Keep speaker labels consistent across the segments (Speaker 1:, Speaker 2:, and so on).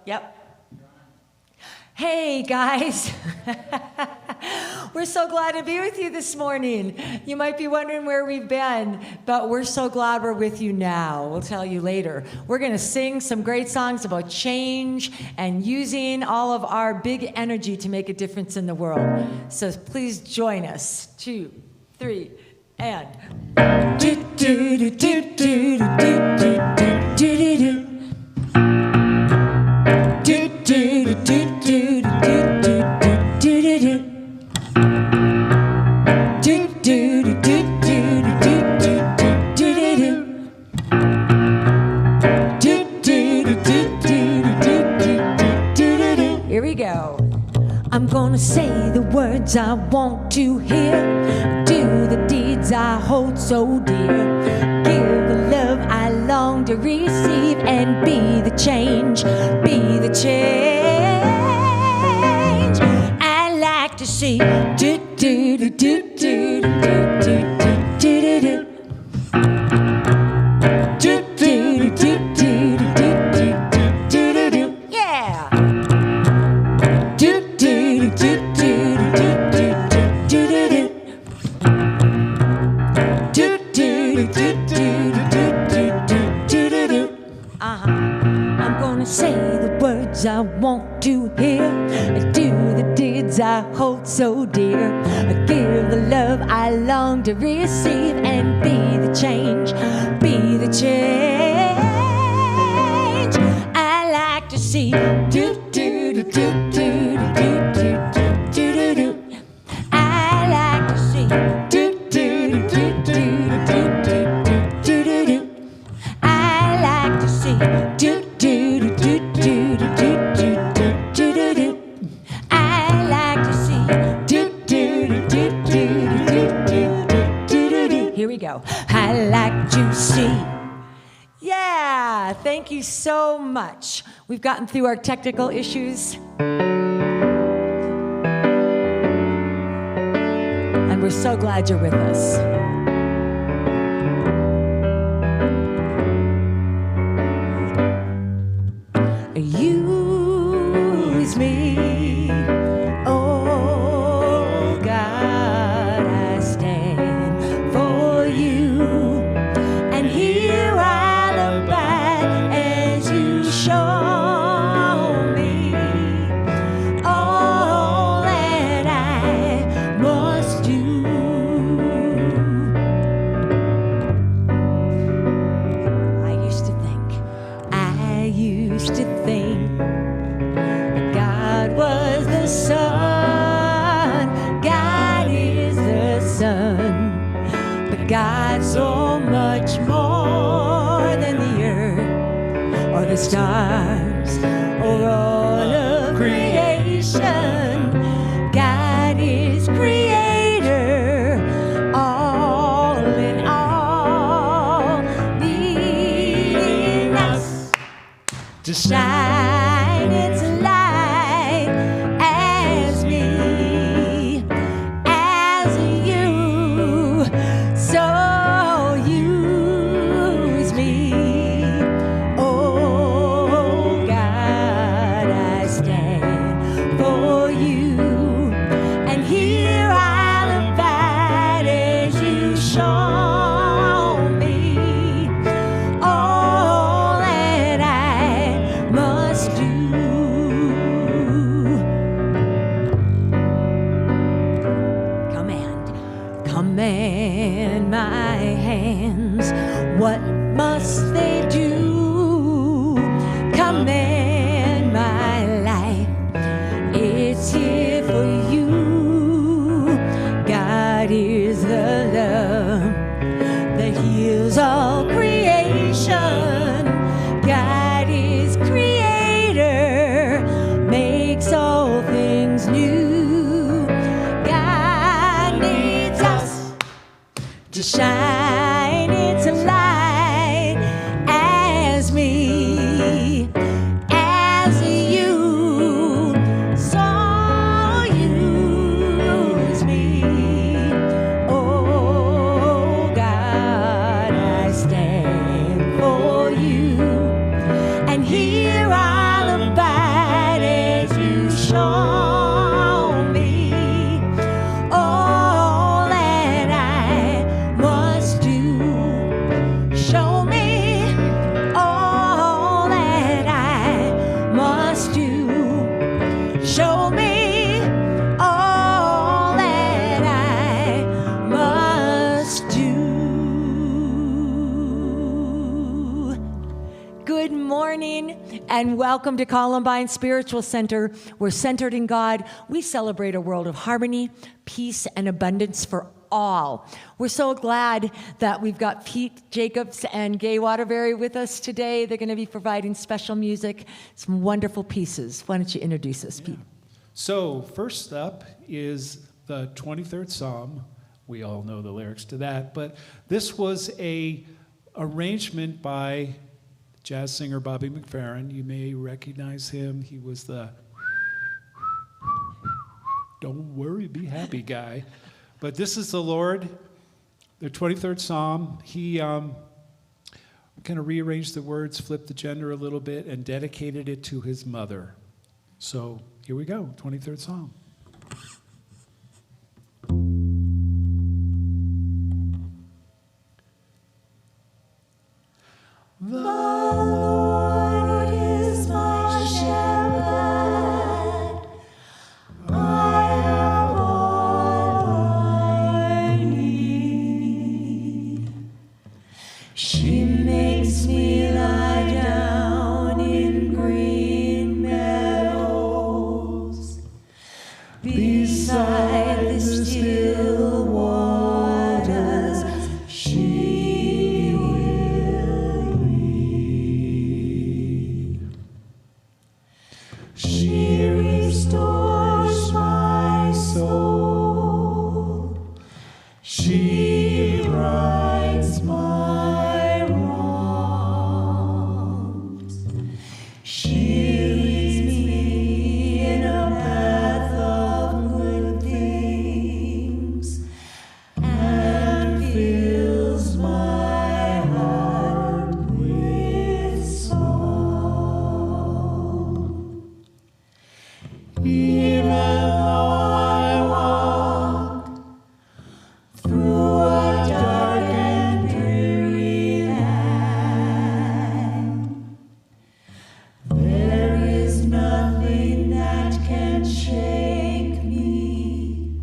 Speaker 1: Yep. Hey, guys. We're so glad to be with you this morning. You might be wondering where we've been, but we're so glad we're with you now. We'll tell you later. We're going to sing some great songs about change and using all of our big energy to make a difference in the world. So please join us. 2, 3, and... Here we go. I'm gonna say the words I want to hear, do the deeds I hold so dear, give the love I long to receive, and be the change I like to see. Do do do do do do do do do do. I want to hear, I do the deeds I hold so dear, I give the love I long to receive, and be the change I like to see. Do do do do do do do do do do. I like to see. Do do do do do do do do do. I like to see. Do do do do do do do do do. I like to see. Do do do do do do do. Here we go. I like to see. Yeah, thank you so much. We've gotten through our technical issues. And we're so glad you're with us. Use me, oh God, I stand for you, and here I'll abide as you show me all that I must do. I used to think God was the Son, God is the Son, but God's so much more than the earth or the stars or all of creation. God is creator, all in all, needing us to shine its light as me, as you. So use me, oh God, I stand for you, and here I'll abide as you show me all that I must do. Command my hands, what must they do? Command my life, it's here for you. God is the love that heals all creation. God is creator, makes all things new. God needs us to shine its light as me, as you. So use me, oh God, I stand for you, and here I'll abide. and welcome to Columbine Spiritual Center. We're centered in God. We celebrate a world of harmony, peace, and abundance for all. We're so glad that we've got Pete Jacobs and Gay Waterbury with us today. They're going to be providing special music, some wonderful pieces. Why don't you introduce us, Pete?
Speaker 2: So first up is the 23rd Psalm. We all know the lyrics to that, but this was a arrangement by jazz singer Bobby McFerrin. You may recognize him. He was the "Don't worry, be happy" guy. But this is the Lord, the 23rd Psalm. He kind of rearranged the words, flipped the gender a little bit, and dedicated it to his mother. So here we go, 23rd Psalm. The Lord is my shepherd. I have all I need. She makes me lie down in green meadows, beside the still waters. She will lead. She restores my soul. She rights my wrongs. She leads me in a path of good things and fills my heart with song. Even though I walk through a dark and dreary land, there is nothing that can shake me.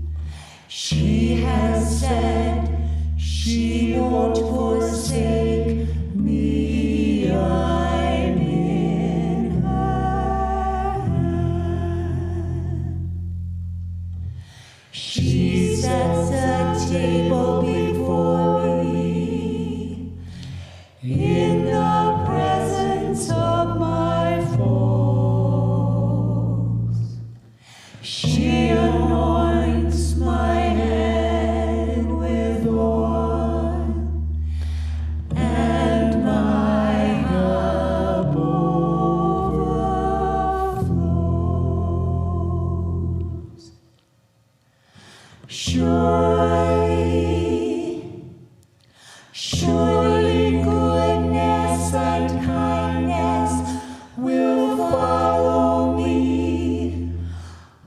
Speaker 2: She has said she won't forsake me. I'm in her hand. She sets a table before me in the presence of my foes. She anoints my head with oil, and my cup overflows. Surely goodness and kindness will follow me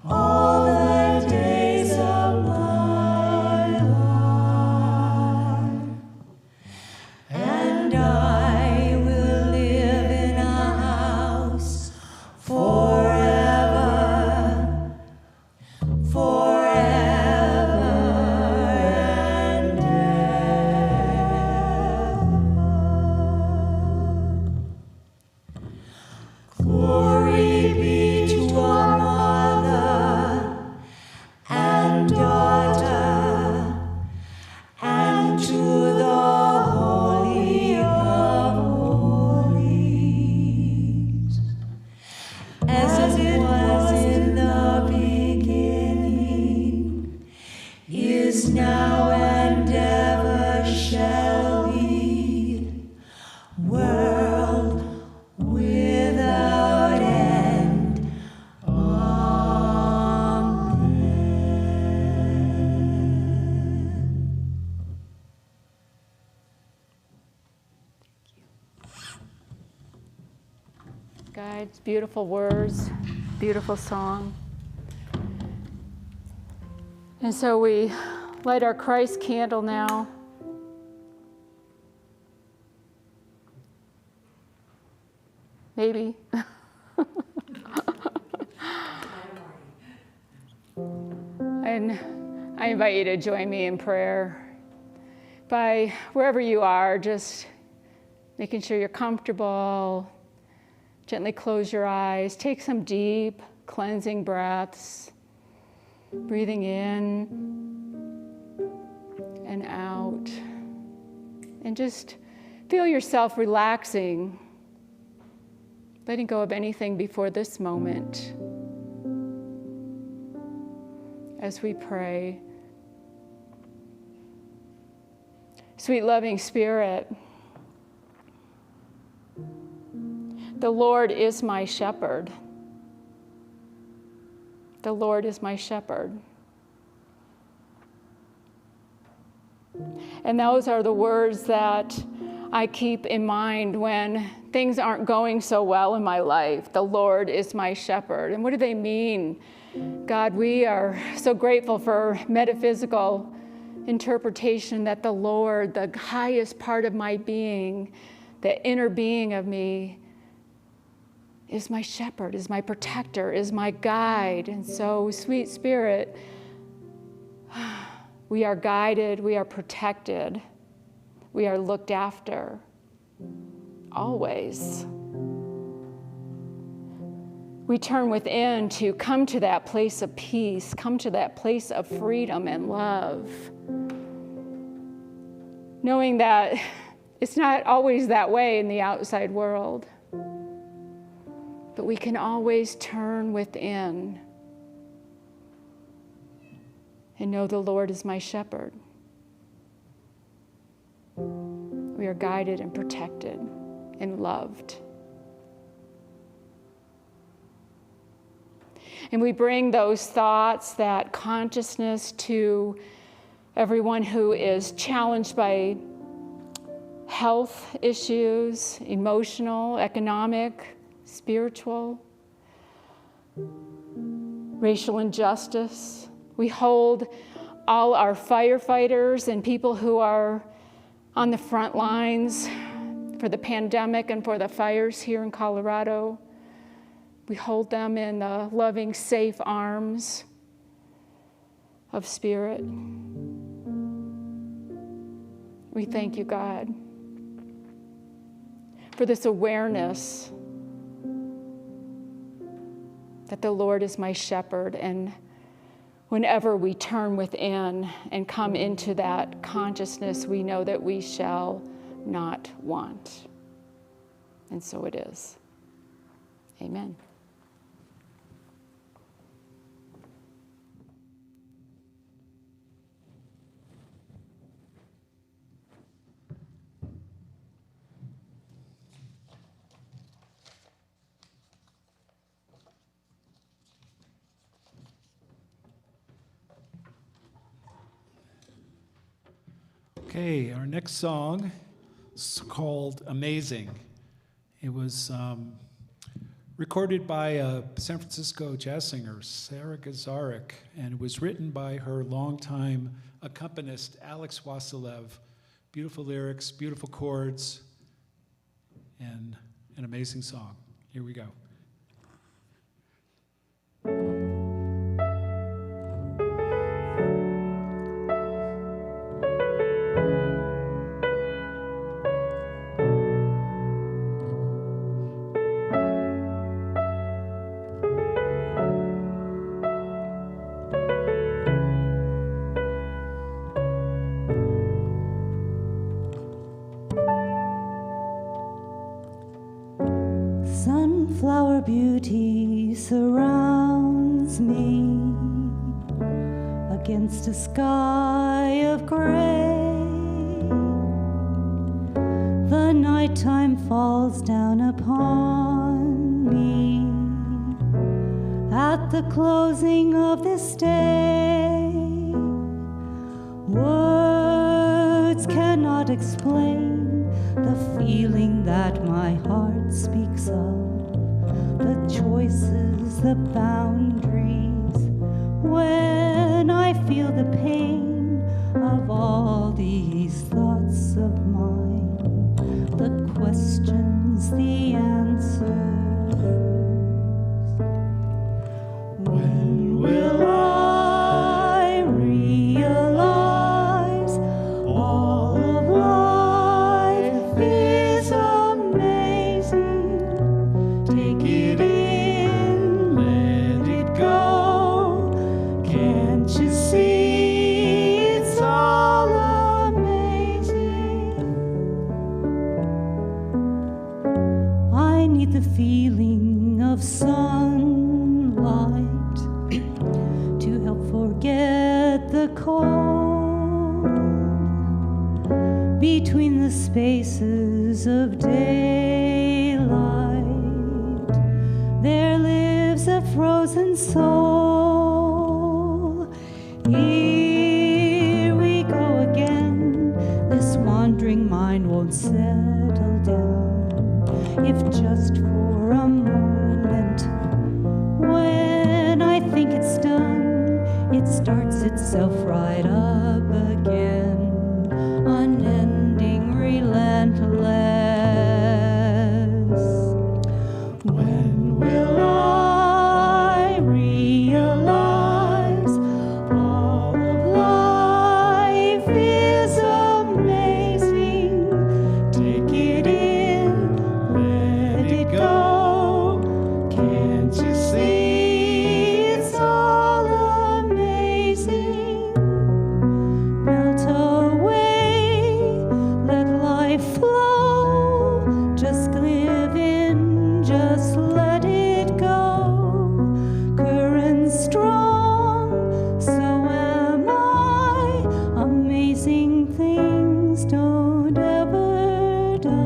Speaker 2: all the days of my life, and I will live in a house forever, forever and ever. Glory be to our Mother and Daughter and to the Holy of Holies, as it was in the beginning, is now and ever shall be, world without end. Amen.
Speaker 3: Guides, beautiful words, beautiful song. And so we light our Christ candle now. Maybe. And I invite you to join me in prayer. By wherever you are, just making sure you're comfortable, Gently close your eyes. Take some deep, cleansing breaths. Breathing in and out. And just feel yourself relaxing, letting go of anything before this moment. As we pray. Sweet loving Spirit, the Lord is my shepherd. The Lord is my shepherd. And those are the words that I keep in mind when things aren't going so well in my life. The Lord is my shepherd. And what do they mean? God, we are so grateful for metaphysical interpretation that the Lord, the highest part of my being, the inner being of me, is my shepherd, is my protector, is my guide. And so, sweet Spirit, we are guided, we are protected, we are looked after, always. We turn within to come to that place of peace, come to that place of freedom and love, knowing that it's not always that way in the outside world. But we can always turn within and know the Lord is my shepherd. We are guided and protected and loved. And we bring those thoughts, that consciousness to everyone who is challenged by health issues, emotional, economic, spiritual, racial injustice. We hold all our firefighters and people who are on the front lines for the pandemic and for the fires here in Colorado. We hold them in the loving, safe arms of Spirit. We thank you, God, for this awareness that the Lord is my shepherd, and whenever we turn within and come into that consciousness, we know that we shall not want. And so it is. Amen.
Speaker 2: Okay, our next song is called Amazing. It was recorded by a San Francisco jazz singer, Sarah Gazarek, and it was written by her longtime accompanist, Alex Wasilev. Beautiful lyrics, beautiful chords, and an amazing song. Here we go.
Speaker 1: Sunflower beauty surrounds me against a sky of gray. The nighttime falls down upon me at the closing of this day. Words cannot explain the feeling that my heart speaks of, the choices, the boundaries, when I feel the pain of all these thoughts of mine, the questions, the answers. When will I realize all of life is amazing? the feeling of sunlight to help forget the cold between the spaces of daylight. There lives a frozen soul. Here we go again. This wandering mind won't settle down, if just for a moment. When I think it's done, it starts itself right up again, unending, relentless. When will I realize all of life is amazing? Take it in, let it go. Can't you see it's all amazing? Melt away, let life flow. Just live in, just let it go. Current strong, so am I. Amazing things don't ever die.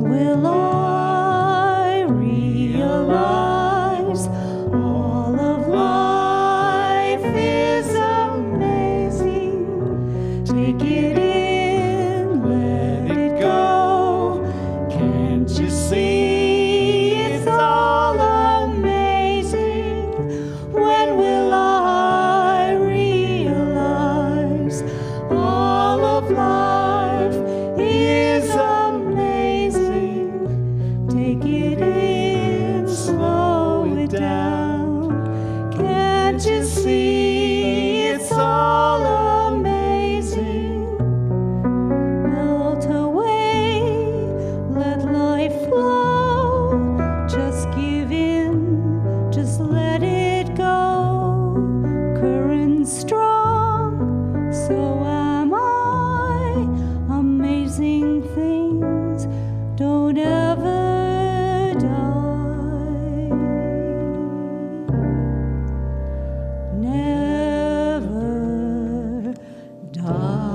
Speaker 1: Will I realize all of life is amazing? Take it in, let it go. Can't you see it's all amazing? When will I realize all of life is amazing? Take it in, slow it down. Can't you see it's all amazing? Melt away, let life flow. Just give in, just let it go. Current strong, so am I. Amazing things don't ever die. Never die.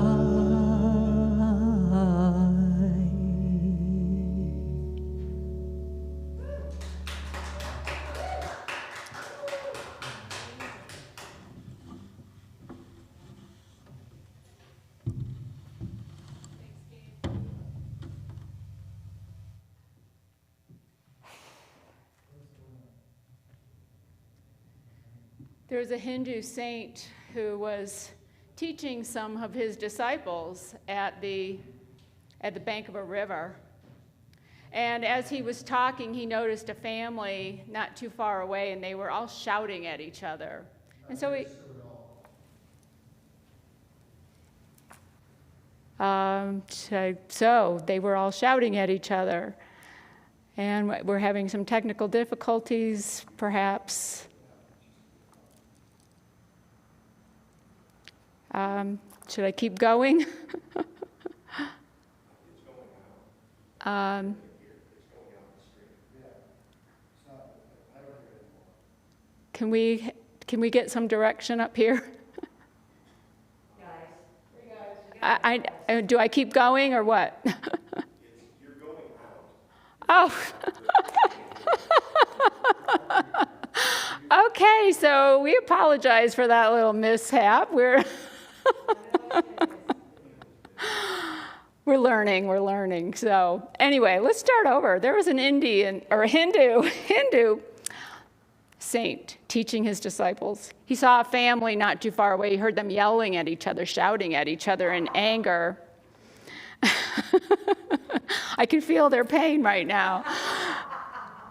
Speaker 3: There was a Hindu saint who was teaching some of his disciples at the bank of a river. And as he was talking, he noticed a family not too far away, and they were all shouting at each other. And so so they were all shouting at each other. And we're having some technical difficulties, perhaps. Should I keep going? Can we get some direction up here? Do I keep going or what?
Speaker 4: You're going out.
Speaker 3: Oh. Okay, so we apologize for that little mishap. We're learning. So anyway, let's start over. There was an Indian, or a Hindu saint teaching his disciples. He saw a family not too far away. He heard them yelling at each other, shouting at each other in anger. I can feel their pain right now.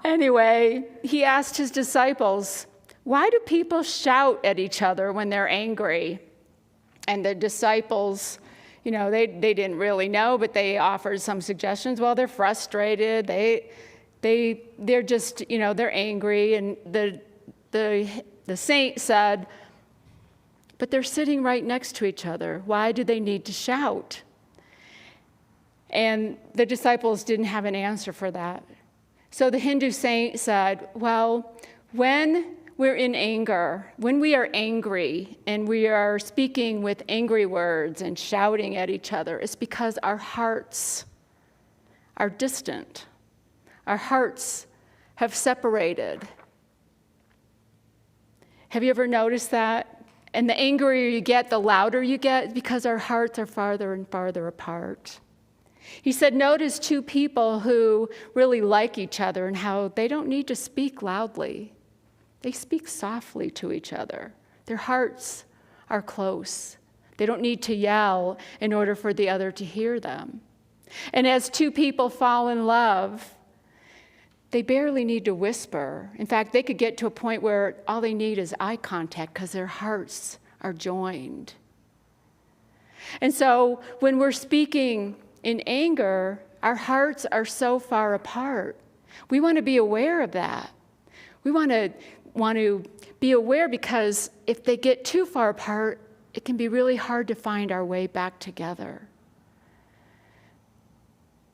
Speaker 3: Anyway, he asked his disciples, why do people shout at each other when they're angry? And the disciples, they didn't really know, but they offered some suggestions. Well, they're frustrated. They're just, they're angry. And the saint said, but they're sitting right next to each other. Why do they need to shout? And the disciples didn't have an answer for that. So the Hindu saint said, well, when we're in anger, when we are angry and we are speaking with angry words and shouting at each other, it's because our hearts are distant. Our hearts have separated. Have you ever noticed that? And the angrier you get, the louder you get, because our hearts are farther and farther apart. He said, notice two people who really like each other and how they don't need to speak loudly. They speak softly to each other. Their hearts are close. They don't need to yell in order for the other to hear them. And as two people fall in love, they barely need to whisper. In fact, they could get to a point where all they need is eye contact because their hearts are joined. And so when we're speaking in anger, our hearts are so far apart. We want to be aware of that. We want to be aware, because if they get too far apart, it can be really hard to find our way back together.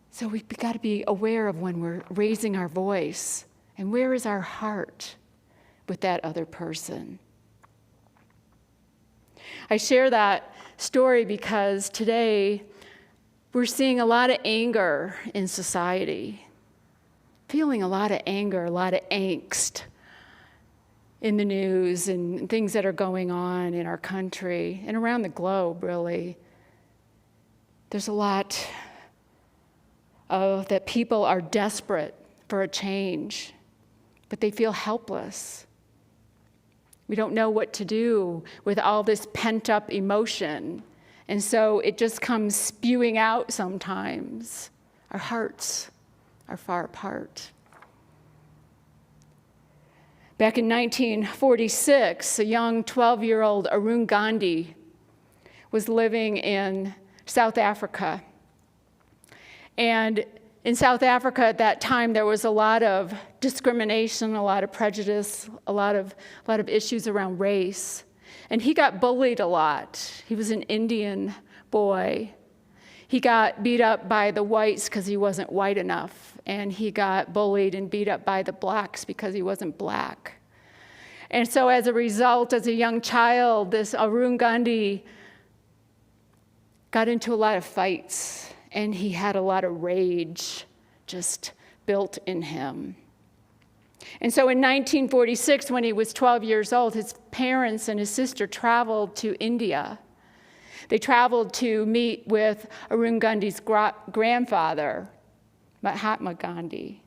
Speaker 3: So we've got to be aware of when we're raising our voice, and where is our heart with that other person. I share that story because today we're seeing a lot of anger in society, feeling a lot of anger, a lot of angst in the news and things that are going on in our country and around the globe, really. There's a lot that people are desperate for a change, but they feel helpless. We don't know what to do with all this pent-up emotion, and so it just comes spewing out sometimes. Our hearts are far apart. Back in 1946, a young 12-year-old Arun Gandhi was living in South Africa. And in South Africa at that time, there was a lot of discrimination, a lot of prejudice, a lot of issues around race. And he got bullied a lot. He was an Indian boy. He got beat up by the whites because he wasn't white enough. And he got bullied and beat up by the blacks because he wasn't black. And so as a result, as a young child, this Arun Gandhi got into a lot of fights. And he had a lot of rage just built in him. And so in 1946, when he was 12 years old, his parents and his sister traveled to India. They traveled to meet with Arun Gandhi's grandfather, Mahatma Gandhi.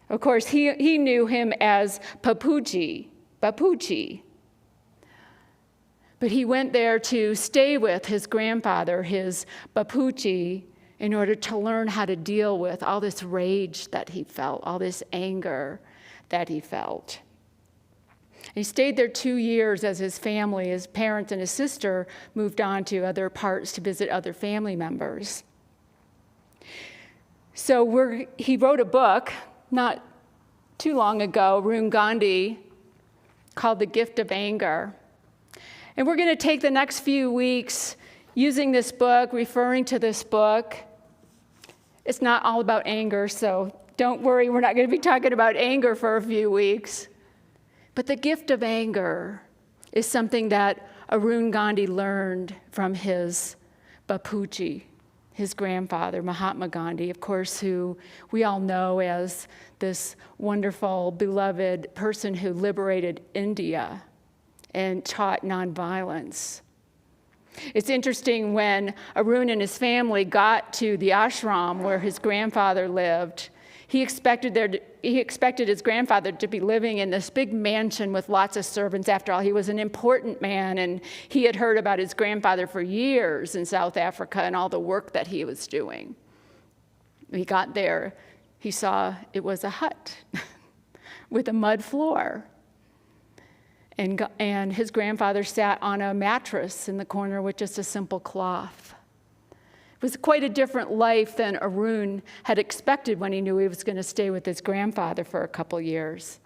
Speaker 3: Of course, he knew him as Bapuji. But he went there to stay with his grandfather, his Bapuji, in order to learn how to deal with all this rage that he felt, all this anger that he felt. He stayed there 2 years as his family, his parents and his sister moved on to other parts to visit other family members. So he wrote a book not too long ago, Arun Gandhi, called The Gift of Anger. And we're going to take the next few weeks using this book, referring to this book. It's not all about anger, so don't worry, we're not going to be talking about anger for a few weeks. But the gift of anger is something that Arun Gandhi learned from his Bapuji, his grandfather, Mahatma Gandhi, of course, who we all know as this wonderful, beloved person who liberated India and taught nonviolence. It's interesting, when Arun and his family got to the ashram where his grandfather lived, he expected his grandfather to be living in this big mansion with lots of servants. After all, he was an important man, and he had heard about his grandfather for years in South Africa and all the work that he was doing. When he got there, he saw it was a hut with a mud floor. And his grandfather sat on a mattress in the corner with just a simple cloth. It was quite a different life than Arun had expected when he knew he was going to stay with his grandfather for a couple years.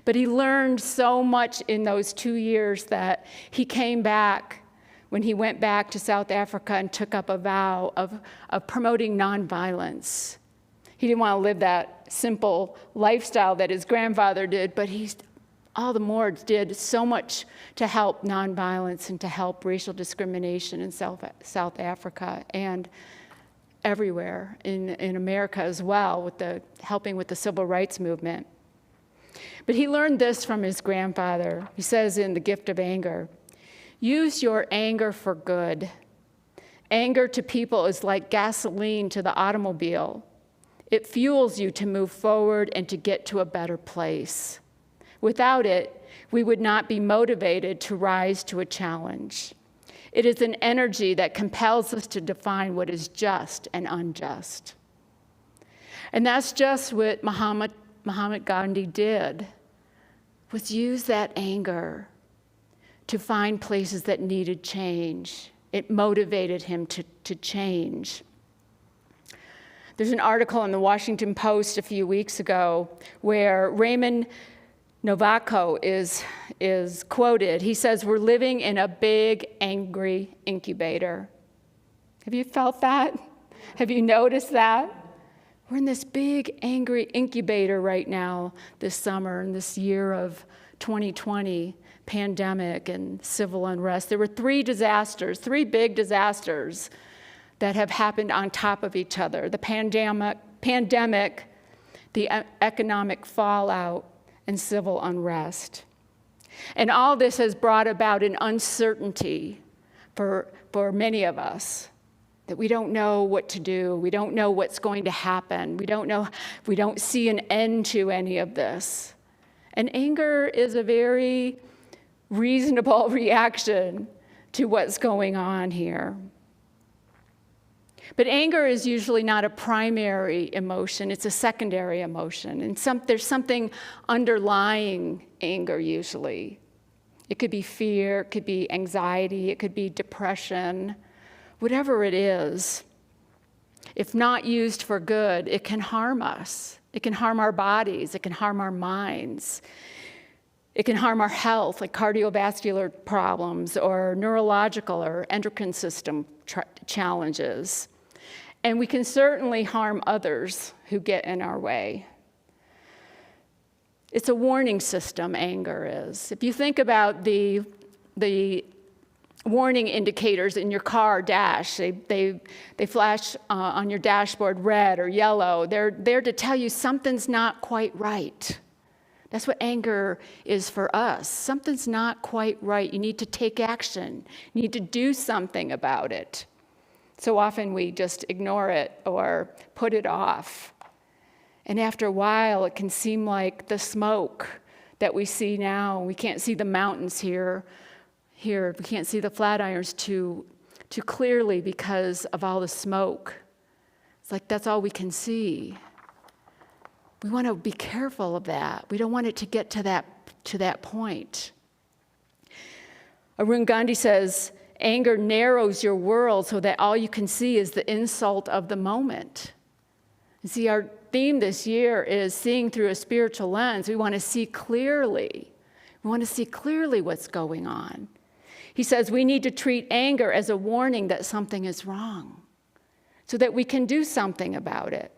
Speaker 3: But he learned so much in those 2 years that he came back, when he went back to South Africa, and took up a vow of promoting nonviolence. He didn't want to live that simple lifestyle that his grandfather did, but he all the more did so much to help nonviolence and to help racial discrimination in South Africa and everywhere in America as well, with helping with the civil rights movement. But he learned this from his grandfather. He says in The Gift of Anger, "Use your anger for good. Anger to people is like gasoline to the automobile. It fuels you to move forward and to get to a better place. Without it, we would not be motivated to rise to a challenge. It is an energy that compels us to define what is just and unjust." And that's just what Mahatma Gandhi did, was use that anger to find places that needed change. It motivated him to change. There's an article in the Washington Post a few weeks ago where Raymond Novako is quoted. He says, "We're living in a big, angry incubator." Have you felt that? Have you noticed that? We're in this big, angry incubator right now this summer, in this year of 2020, pandemic and civil unrest. There were three big disasters that have happened on top of each other: the pandemic, the economic fallout, and civil unrest. And all this has brought about an uncertainty for many of us, that we don't know what to do. We don't know what's going to happen. We don't see an end to any of this. And anger is a very reasonable reaction to what's going on here. But anger is usually not a primary emotion, it's a secondary emotion. And there's something underlying anger usually. It could be fear, it could be anxiety, it could be depression, whatever it is. If not used for good, it can harm us. It can harm our bodies, it can harm our minds. It can harm our health, like cardiovascular problems or neurological or endocrine system challenges. And we can certainly harm others who get in our way. It's a warning system, anger is. If you think about the warning indicators in your car dash, they flash on your dashboard red or yellow. They're there to tell you something's not quite right. That's what anger is for us. Something's not quite right. You need to take action. You need to do something about it. So often we just ignore it or put it off. And after a while, it can seem like the smoke that we see now. We can't see the mountains here. We can't see the Flatirons too clearly because of all the smoke. It's like that's all we can see. We want to be careful of that. We don't want it to get to that point. Arun Gandhi says, anger narrows your world so that all you can see is the insult of the moment. You see, our theme this year is seeing through a spiritual lens. We want to see clearly. We want to see clearly what's going on. He says we need to treat anger as a warning that something is wrong so that we can do something about it.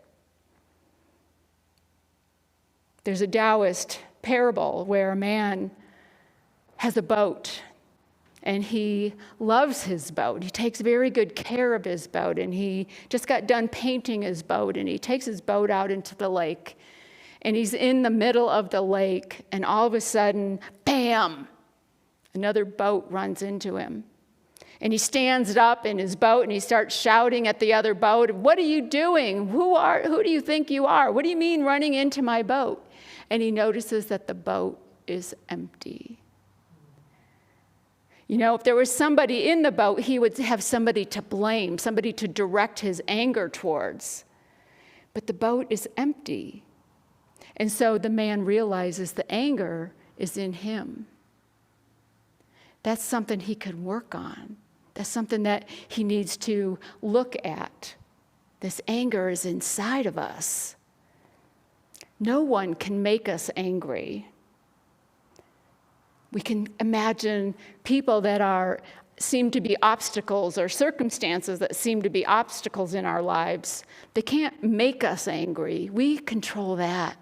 Speaker 3: There's a Taoist parable where a man has a boat and he loves his boat. He takes very good care of his boat, and he just got done painting his boat, and he takes his boat out into the lake, and he's in the middle of the lake, and all of a sudden, bam, another boat runs into him. And he stands up in his boat and he starts shouting at the other boat, "What are you doing? Who do you think you are? What do you mean running into my boat?" And he notices that the boat is empty. You know, if there was somebody in the boat, he would have somebody to blame, somebody to direct his anger towards. But the boat is empty. And so the man realizes the anger is in him. That's something he could work on. That's something that he needs to look at. This anger is inside of us. No one can make us angry. We can imagine people that seem to be obstacles, or circumstances that seem to be obstacles in our lives. They can't make us angry. We control that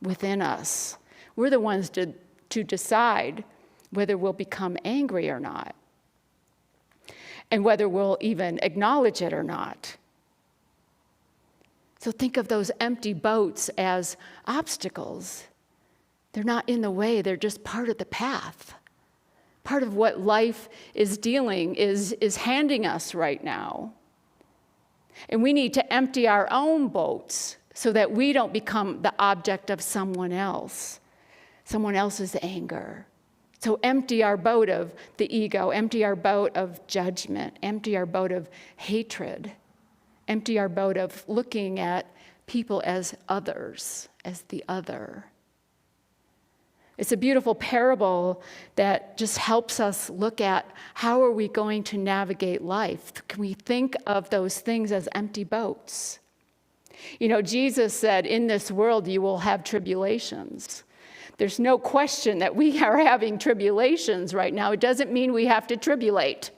Speaker 3: within us. We're the ones to decide whether we'll become angry or not, and whether we'll even acknowledge it or not. So think of those empty boats as obstacles. They're not in the way, they're just part of the path. Part of what life is handing us right now. And we need to empty our own boats so that we don't become the object of someone else's anger. So empty our boat of the ego, empty our boat of judgment, empty our boat of hatred, empty our boat of looking at people as others, as the other. It's a beautiful parable that just helps us look at how are we going to navigate life. Can we think of those things as empty boats? You know, Jesus said, in this world you will have tribulations. There's no question that we are having tribulations right now. It doesn't mean we have to tribulate.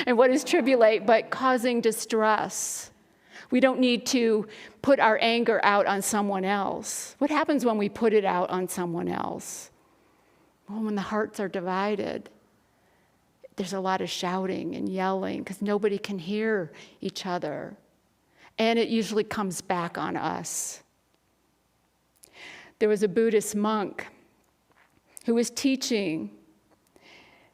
Speaker 3: And what is tribulate but causing distress? We don't need to put our anger out on someone else. What happens when we put it out on someone else? Well, when the hearts are divided, there's a lot of shouting and yelling because nobody can hear each other. And it usually comes back on us. There was a Buddhist monk who was teaching,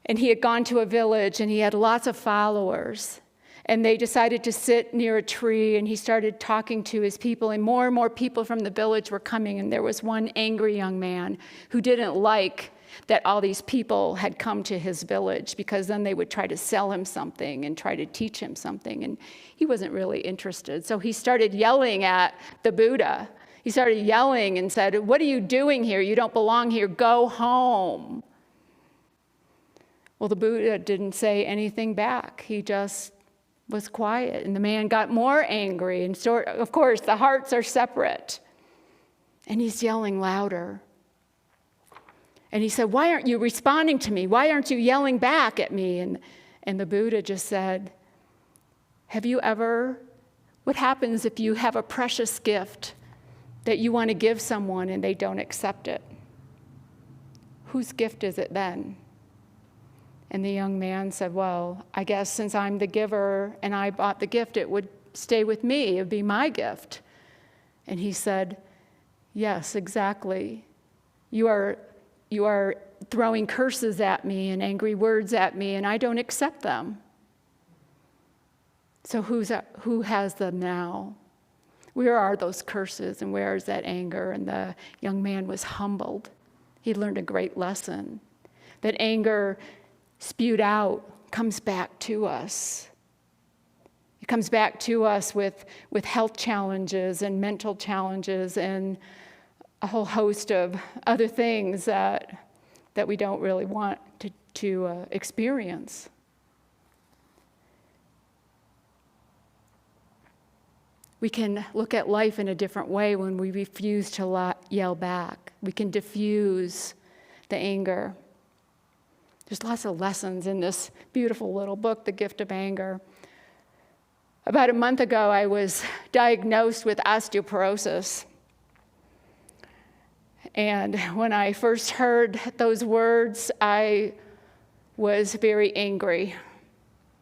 Speaker 3: and he had gone to a village and he had lots of followers. And they decided to sit near a tree, and he started talking to his people, and more people from the village were coming. And there was one angry young man who didn't like that all these people had come to his village, because then they would try to sell him something and try to teach him something, and he wasn't really interested. So he started yelling at the Buddha. He started yelling and said, "What are you doing here? You don't belong here. Go home." Well, the Buddha didn't say anything back. He just was quiet, and the man got more angry, and of course the hearts are separate, and he's yelling louder. And he said, "Why aren't you responding to me? Why aren't you yelling back at me?" And the Buddha just said, what happens if you have a precious gift that you want to give someone and they don't accept it? Whose gift is it then? And the young man said, "Well, I guess since I'm the giver and I bought the gift, it would stay with me. It would be my gift." And he said, "Yes, exactly. You are throwing curses at me and angry words at me, and I don't accept them. So who has them now? Where are those curses and where is that anger?" And the young man was humbled. He learned a great lesson, that anger spewed out comes back to us. It comes back to us with health challenges and mental challenges and a whole host of other things that we don't really want to experience. We can look at life in a different way when we refuse to yell back. We can diffuse the anger. There's lots of lessons in this beautiful little book, The Gift of Anger. About a month ago, I was diagnosed with osteoporosis. And when I first heard those words, I was very angry.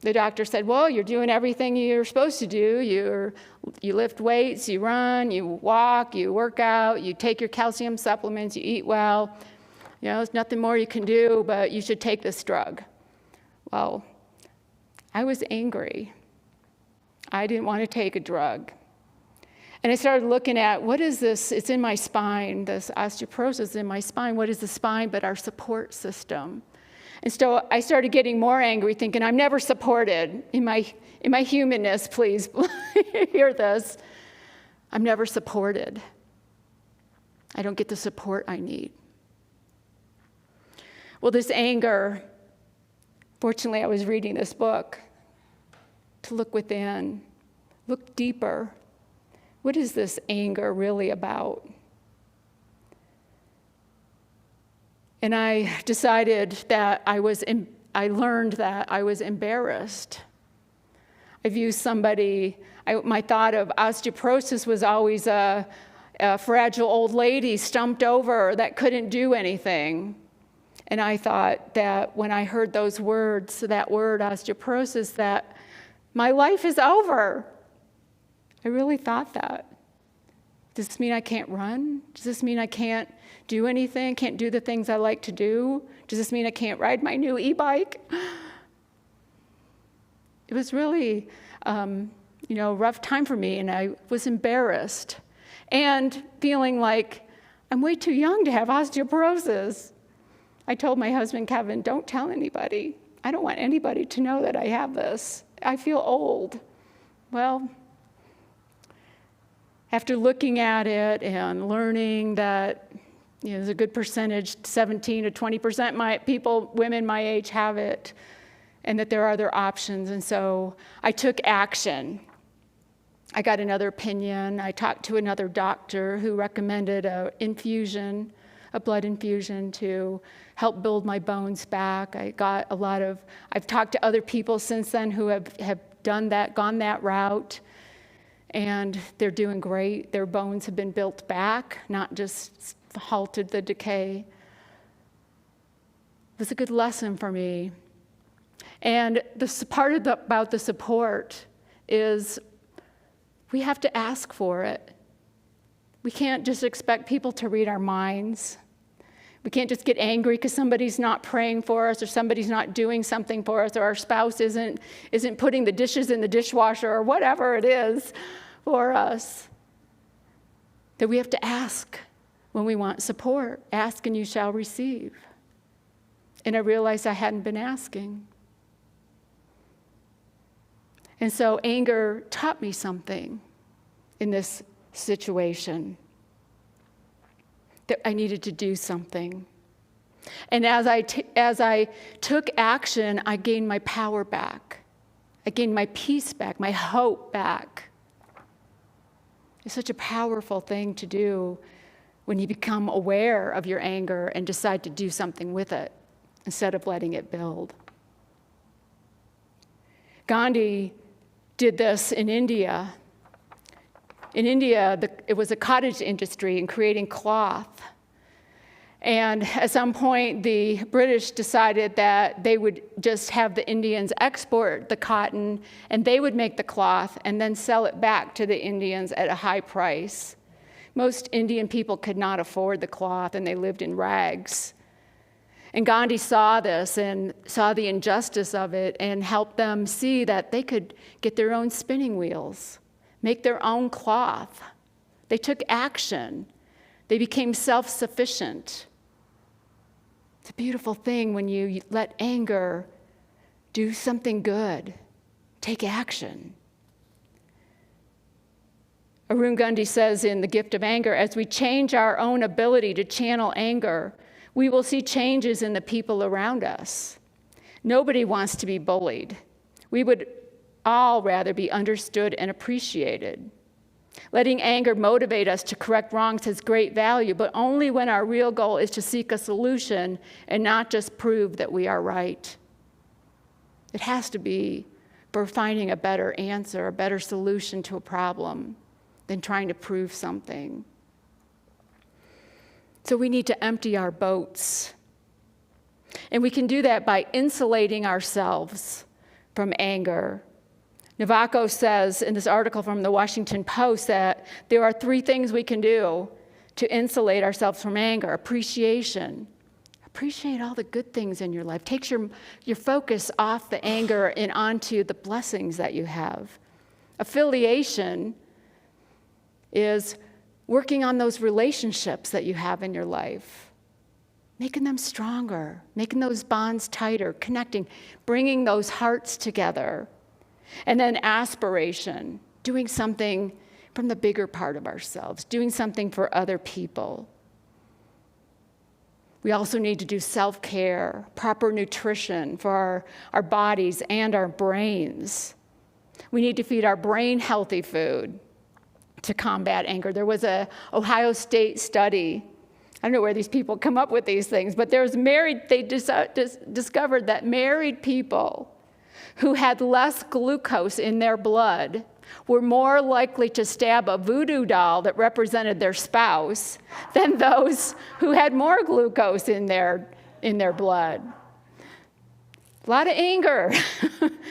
Speaker 3: The doctor said, "Well, you're doing everything you're supposed to do. You lift weights, you run, you walk, you work out, you take your calcium supplements, you eat well. You know, there's nothing more you can do, but you should take this drug." Well, I was angry. I didn't want to take a drug. And I started looking at, what is this? It's in my spine, this osteoporosis in my spine. What is the spine but our support system? And so I started getting more angry, thinking, I'm never supported. In my humanness, please hear this. I'm never supported. I don't get the support I need. Well, this anger, fortunately, I was reading this book to look within, look deeper. What is this anger really about? And I decided that I learned that I was embarrassed. I viewed my thought of osteoporosis was always a fragile old lady stumped over that couldn't do anything. And I thought that when I heard those words, that word osteoporosis, that my life is over. I really thought that. Does this mean I can't run? Does this mean I can't do anything, can't do the things I like to do? Does this mean I can't ride my new e-bike? It was really, a rough time for me, and I was embarrassed and feeling like I'm way too young to have osteoporosis. I told my husband, Kevin, don't tell anybody. I don't want anybody to know that I have this. I feel old. Well, after looking at it and learning that there's a good percentage, 17 to 20% women my age have it, and that there are other options. And so I took action. I got another opinion. I talked to another doctor who recommended a blood infusion to help build my bones back. I've talked to other people since then who have done that, gone that route, and they're doing great. Their bones have been built back, not just halted the decay. It was a good lesson for me. And the part about the support is we have to ask for it. We can't just expect people to read our minds. We can't just get angry because somebody's not praying for us or somebody's not doing something for us or our spouse isn't putting the dishes in the dishwasher or whatever it is for us. That we have to ask when we want support. Ask and you shall receive. And I realized I hadn't been asking. And so anger taught me something in this situation, that I needed to do something. And as I took action, I gained my power back. I gained my peace back, my hope back. It's such a powerful thing to do when you become aware of your anger and decide to do something with it instead of letting it build. Gandhi did this in India. In India, it was a cottage industry in creating cloth. And at some point, the British decided that they would just have the Indians export the cotton, and they would make the cloth and then sell it back to the Indians at a high price. Most Indian people could not afford the cloth, and they lived in rags. And Gandhi saw this and saw the injustice of it and helped them see that they could get their own spinning wheels, make their own cloth. They took action. They became self-sufficient. It's a beautiful thing when you let anger do something good. Take action. Arun Gandhi says in The Gift of Anger, as we change our own ability to channel anger, we will see changes in the people around us. Nobody wants to be bullied. We would all rather be understood and appreciated. Letting anger motivate us to correct wrongs has great value, but only when our real goal is to seek a solution and not just prove that we are right. It has to be for finding a better answer, a better solution to a problem than trying to prove something. So we need to empty our boats. And we can do that by insulating ourselves from anger. Navako says in this article from the Washington Post that there are 3 things we can do to insulate ourselves from anger: appreciation, Appreciate all the good things in your life. Takes your focus off the anger and onto the blessings that you have. Affiliation is working on those relationships that you have in your life, making them stronger, making those bonds tighter, connecting, bringing those hearts together. And then aspiration, doing something from the bigger part of ourselves, doing something for other people. We also need to do self-care, proper nutrition for our bodies and our brains. We need to feed our brain healthy food to combat anger. There was a Ohio State study. I don't know where these people come up with these things, but they discovered that married people who had less glucose in their blood were more likely to stab a voodoo doll that represented their spouse than those who had more glucose in their blood. A lot of anger.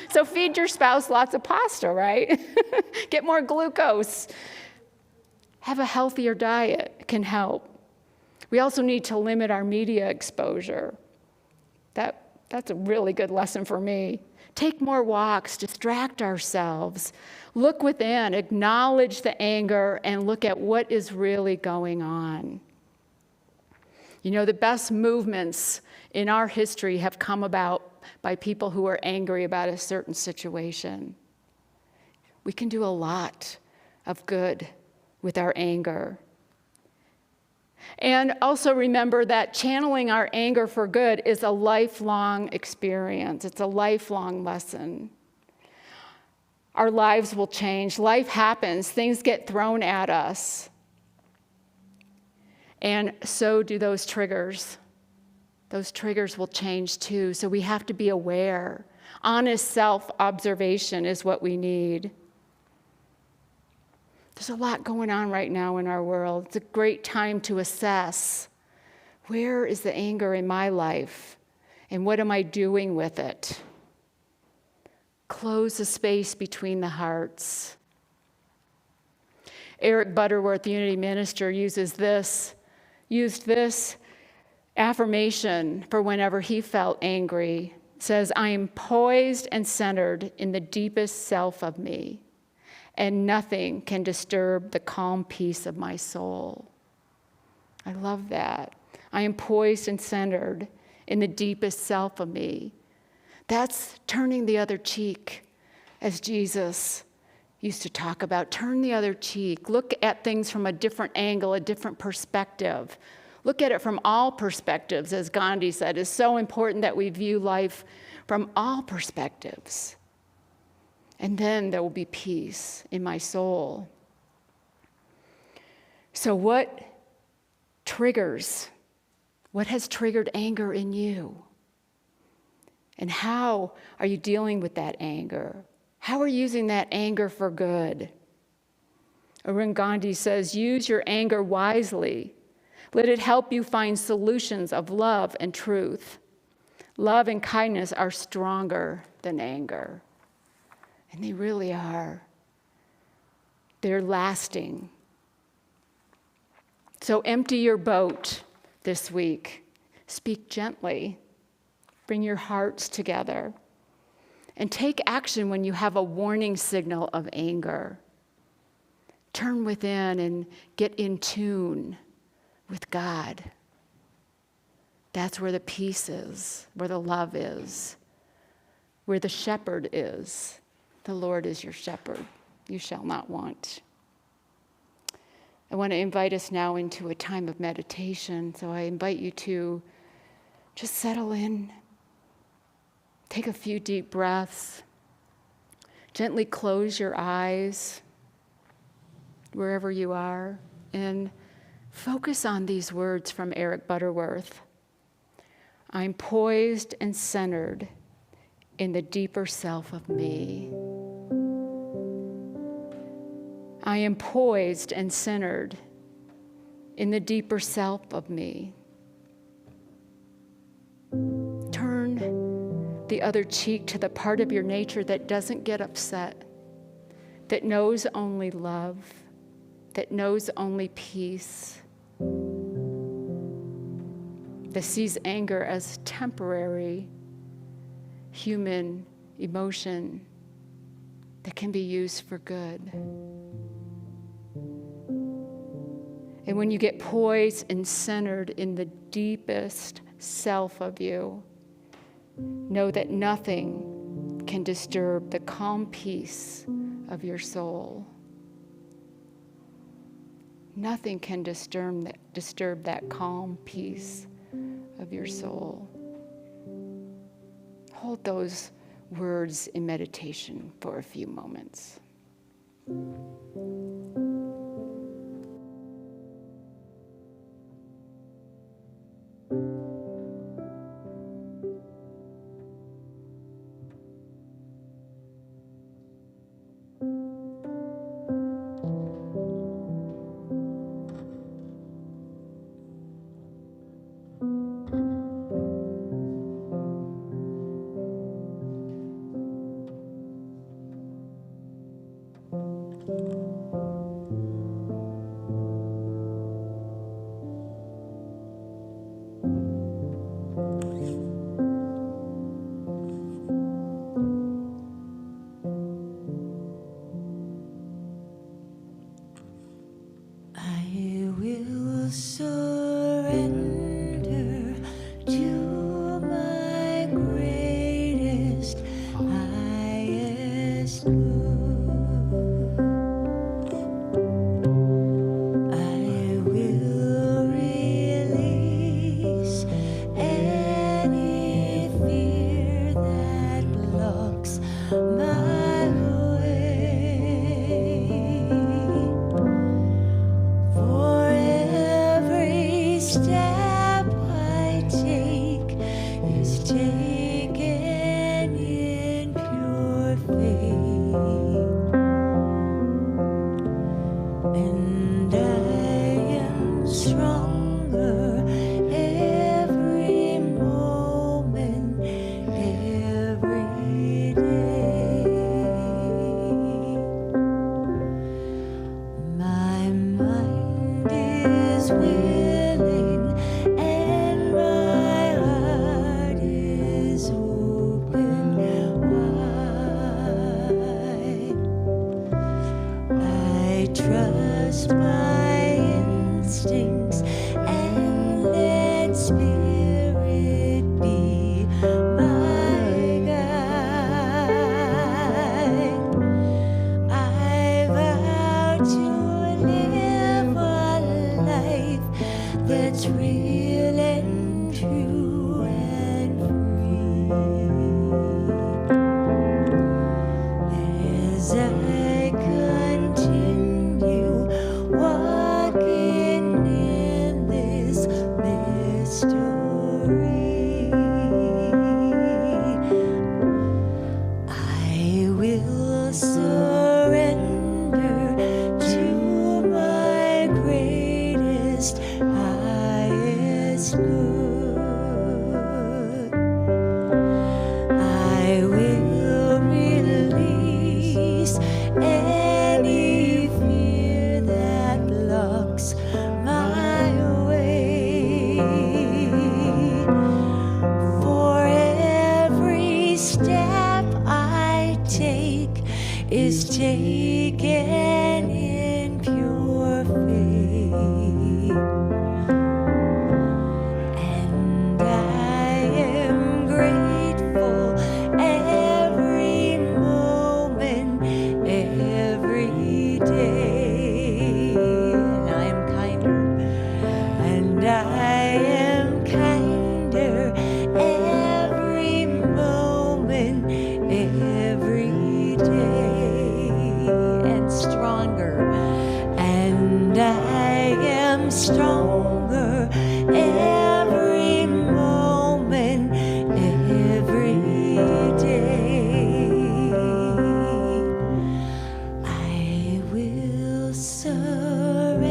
Speaker 3: So feed your spouse lots of pasta, right? Get more glucose. Have a healthier diet. It can help. We also need to limit our media exposure. That's a really good lesson for me. Take more walks, distract ourselves, look within, acknowledge the anger, and look at what is really going on. You know, the best movements in our history have come about by people who are angry about a certain situation. We can do a lot of good with our anger. And also remember that channeling our anger for good is a lifelong experience. It's a lifelong lesson. Our lives will change. Life happens. Things get thrown at us. And so do those triggers. Those triggers will change too. So we have to be aware. Honest self-observation is what we need. There's a lot going on right now in our world. It's a great time to assess, where is the anger in my life and what am I doing with it? Close the space between the hearts. Eric Butterworth, the Unity Minister, used this affirmation for whenever he felt angry. It says, I am poised and centered in the deepest self of me, and nothing can disturb the calm peace of my soul. I love that. I am poised and centered in the deepest self of me. That's turning the other cheek, as Jesus used to talk about. Turn the other cheek. Look at things from a different angle, a different perspective. Look at it from all perspectives, as Gandhi said. It's so important that we view life from all perspectives. And then there will be peace in my soul. So what has triggered anger in you? And how are you dealing with that anger? How are you using that anger for good? Arun Gandhi says, use your anger wisely. Let it help you find solutions of love and truth. Love and kindness are stronger than anger. And they really are. They're lasting. So empty your boat this week. Speak gently. Bring your hearts together. And take action when you have a warning signal of anger. Turn within and get in tune with God. That's where the peace is, where the love is, where the shepherd is. The Lord is your shepherd. You shall not want. I want to invite us now into a time of meditation. So I invite you to just settle in. Take a few deep breaths. Gently close your eyes wherever you are. And focus on these words from Eric Butterworth. I'm poised and centered in the deeper self of me. I am poised and centered in the deeper self of me. Turn the other cheek to the part of your nature that doesn't get upset, that knows only love, that knows only peace. that sees anger as temporary human emotion that can be used for good. And when you get poised and centered in the deepest self of you, know that nothing can disturb the calm peace of your soul. Nothing can disturb that calm peace of your soul. Hold those words in meditation for a few moments.
Speaker 1: I will surrender to my greatest, highest good. I will release any fear that blocks my way. For every step I take is taken in pure faith, and I am stronger every moment, every day. My mind is willing and my heart is open wide. I trust my instincts and let Spirit be my guide. I vow to live a life that's real and true and free. As I continue walking in this mystery, I will surrender to my greatest, highest good. I will release any fear that blocks my way. For every step I take is taken in pure faith, and I am grateful every moment, every day. And I am kinder, and I am kinder every moment, every day, and stronger, and I am stronger every moment, every day. I will surrender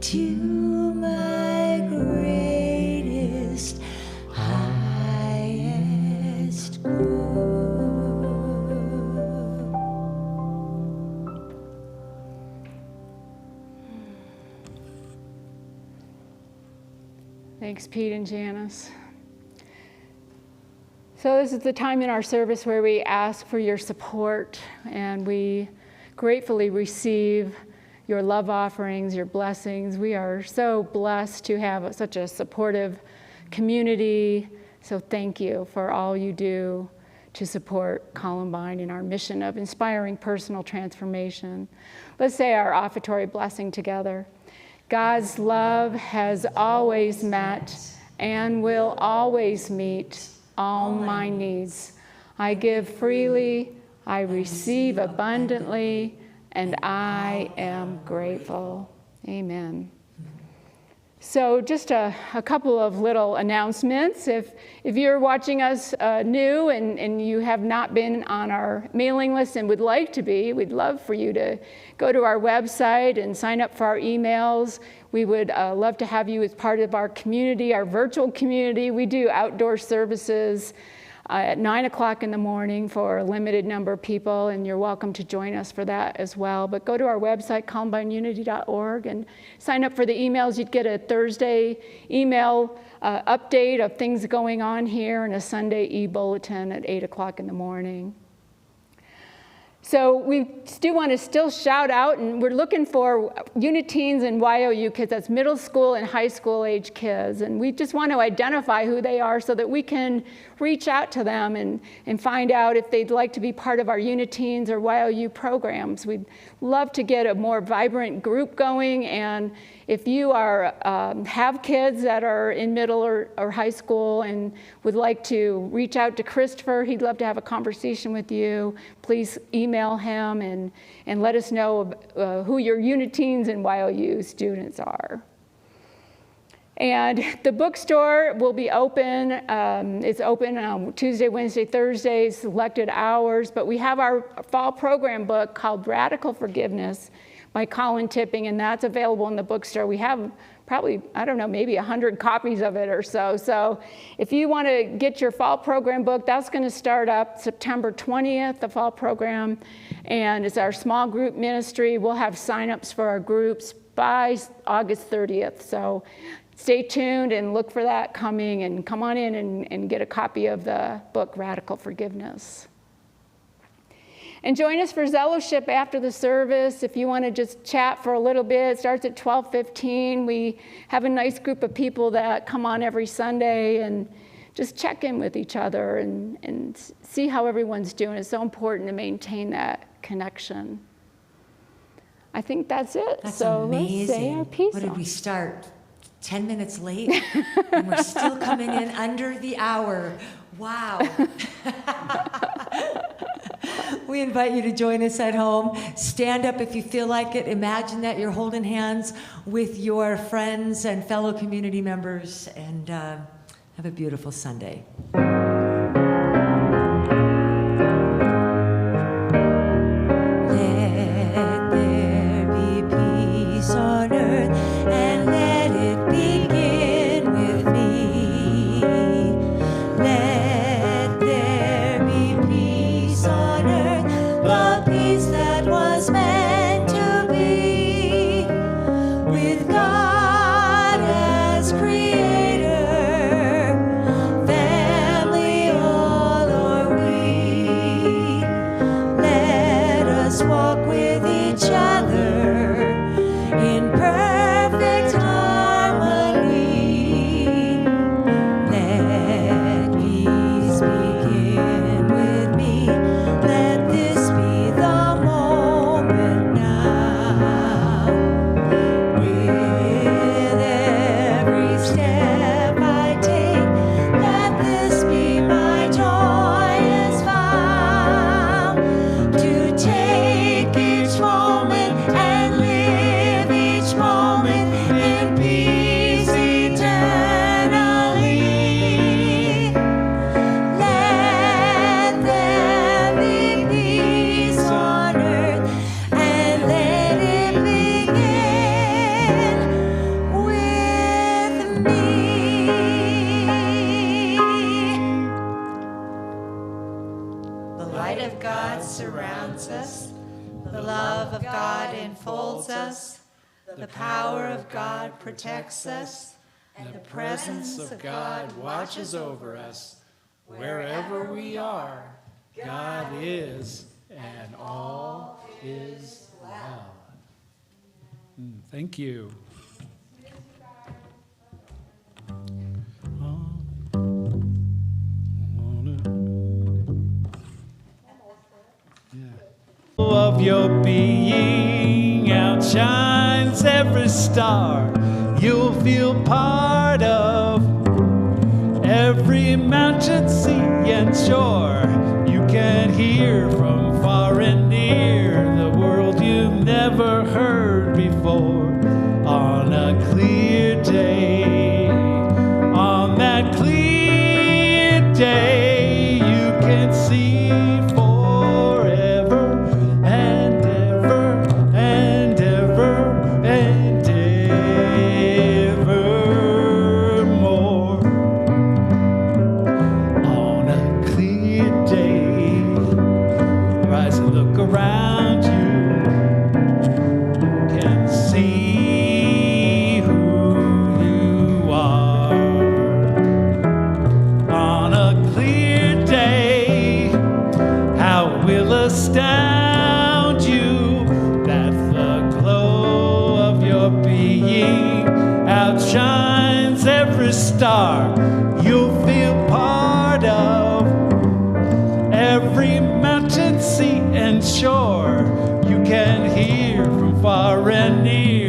Speaker 1: to my greatest, highest good.
Speaker 3: Thanks, Pete and Janice. So this is the time in our service where we ask for your support, and we gratefully receive your love offerings, your blessings. We are so blessed to have such a supportive community. So thank you for all you do to support Columbine in our mission of inspiring personal transformation. Let's say our offertory blessing together. God's love has always met and will always meet all my needs. I give freely, I receive abundantly, and I am grateful. Amen. So just a couple of little announcements. If you're watching us new and you have not been on our mailing list and would like to be, we'd love for you to go to our website and sign up for our emails. We would love to have you as part of our community, our virtual community. We do outdoor services at 9 o'clock in the morning for a limited number of people, and you're welcome to join us for that as well. But go to our website, columbineunity.org, and sign up for the emails. You'd get a Thursday email update of things going on here and a Sunday e-bulletin at 8 o'clock in the morning. So we do want to still shout out, and we're looking for Uniteens and YOU kids. That's middle school and high school age kids. And we just want to identify who they are so that we can reach out to them and find out if they'd like to be part of our Uniteens or YOU programs. We'd love to get a more vibrant group going. And if you are have kids that are in middle or high school and would like to reach out to Christopher, he'd love to have a conversation with you. Please email him and let us know who your Uniteens and YOU students are. And the bookstore will be open. It's open on Tuesday, Wednesday, Thursday, selected hours. But we have our fall program book called Radical Forgiveness by Colin Tipping, and that's available in the bookstore. We have probably, I don't know, maybe 100 copies of it or so. So if you want to get your fall program book, that's going to start up September 20th, the fall program. And it's our small group ministry. We'll have signups for our groups by August 30th. So stay tuned and look for that coming, and come on in and get a copy of the book, Radical Forgiveness. And join us for fellowship after the service. If you want to just chat for a little bit, it starts at 12:15. We have a nice group of people that come on every Sunday and just check in with each other and see how everyone's doing. It's so important to maintain that connection. I think that's it.
Speaker 1: That's
Speaker 3: so
Speaker 1: amazing.
Speaker 3: Let's say our peace.
Speaker 1: What did we start? 10 minutes late? And we're still coming in under the hour. Wow. We invite you to join us at home. Stand up if you feel like it. Imagine that you're holding hands with your friends and fellow community members, and have a beautiful Sunday. Let there be peace on earth, and let it begin with me. Let there be peace on earth, the peace that was meant to be, with God as creator, family all are we. Let us walk with each other in perfect harmony. Let peace begin with me. Let this be the moment now. With every step I take, let this be my joyous vow, to take each moment and live each moment in peace eternally. Let there be peace on earth, and let it begin with me.
Speaker 5: The light of God surrounds us. The love of God enfolds us. The power of God protects us. and the presence of God watches over us.
Speaker 2: Wherever we are, God is, and all is well. Thank you. Of your being outshines every star. You'll feel part of every mountain, sea, and shore. You can hear from far and near the world you've never heard before. On a clear day, on that clear day, you can see forever and ever and ever and evermore. On a clear day, rise and look around you. You can see who you are. On a clear day, how it will astound you that the glow of your being outshines every star. You'll feel part of every mountain, sea, and shore. You can hear from far and near